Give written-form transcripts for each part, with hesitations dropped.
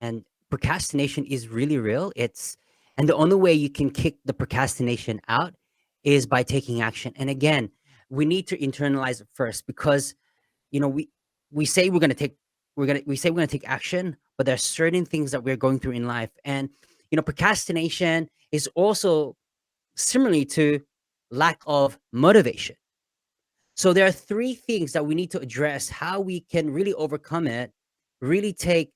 and procrastination is really real. And the only way you can kick the procrastination out is by taking action. And again, we need to internalize it first, because you know we say we're going to take action, but there are certain things that we're going through in life. And procrastination is also similarly to lack of motivation. So there are three things that we need to address how we can really overcome it, really take,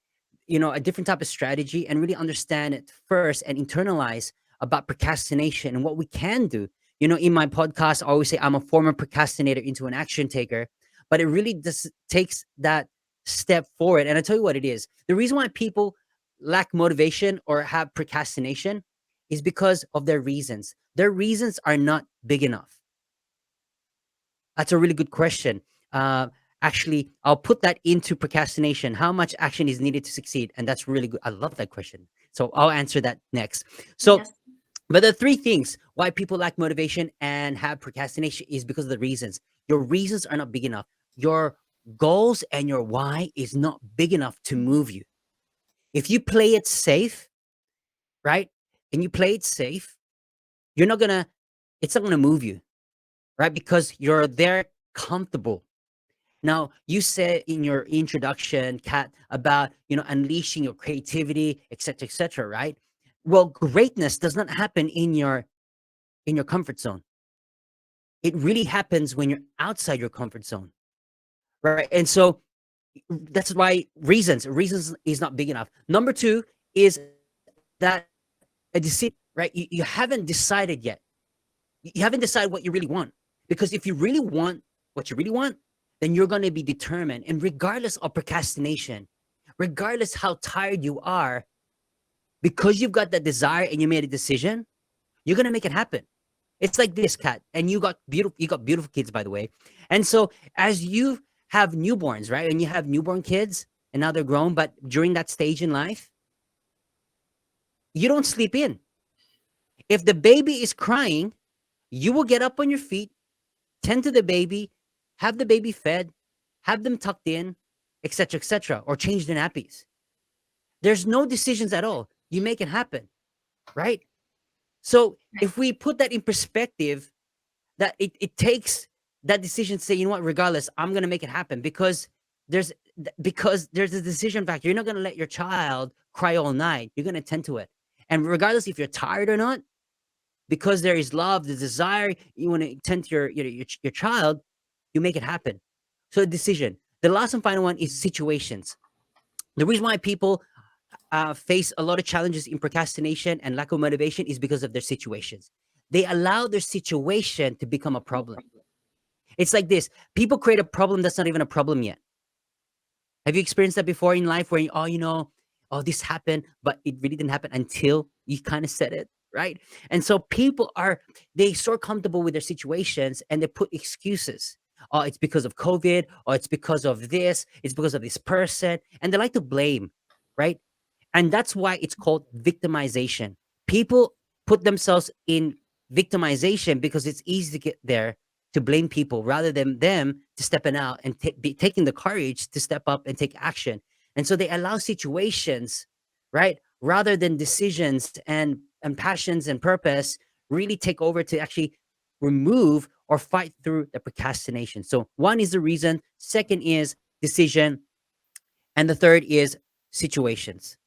a different type of strategy and really understand it first and internalize about procrastination and what we can do. In my podcast, I always say I'm a former procrastinator into an action taker, but it really just takes that step forward. And I tell you what it is. The reason why people lack motivation or have procrastination is because of their reasons. Their reasons are not big enough. That's a really good question. Actually, I'll put that into procrastination. How much action is needed to succeed? And that's really good. I love that question. So I'll answer that next. So, Yes. but the three things why people lack motivation and have procrastination is because of the reasons. Your reasons are not big enough. Your goals and your why is not big enough to move you. If you play it safe, right? And you play it safe, you're not gonna, it's not gonna move you, right? Because you're there comfortable. Now, you said in your introduction, Kat, about unleashing your creativity, etc., right? Well, greatness does not happen in your comfort zone. It really happens when you're outside your comfort zone, right? And so that's why reasons is not big enough. Number two is that a decision, right? You haven't decided yet. You haven't decided what you really want. Because if you really want what you really want, then you're going to be determined. And regardless of procrastination, regardless how tired you are, because you've got that desire and you made a decision, you're going to make it happen. It's like this, Kat. And you got beautiful kids, by the way. And so as you have newborns, right? And you have newborn kids and now they're grown, but during that stage in life, you don't sleep in. If the baby is crying, you will get up on your feet, tend to the baby, have the baby fed, have them tucked in, etc., or change the nappies. There's no decisions at all. You make it happen, right? So Right. if we put that in perspective, that it takes that decision to say, you know what, regardless, I'm gonna make it happen there's because there's a decision factor. You're not gonna let your child cry all night. You're gonna tend to it. And regardless if you're tired or not, because there is love, the desire, you want to tend to your child, you make it happen. So a decision. The last and final one is situations. The reason why people face a lot of challenges in procrastination and lack of motivation is because of their situations. They allow their situation to become a problem. It's like this: people create a problem that's not even a problem yet. Have you experienced that before in life where oh, this happened, but it really didn't happen until you kind of said it, right? And so people they so comfortable with their situations and they put excuses. Oh, it's because of COVID, or it's because of this, it's because of this person, and they like to blame, right? And that's why it's called victimization. People put themselves in victimization because it's easy to get there, to blame people rather than them to stepping out and taking the courage to step up and take action. And so they allow situations, right, rather than decisions and passions and purpose really take over to actually remove or fight through the procrastination. So one is the reason, second is decision, and the third is situations.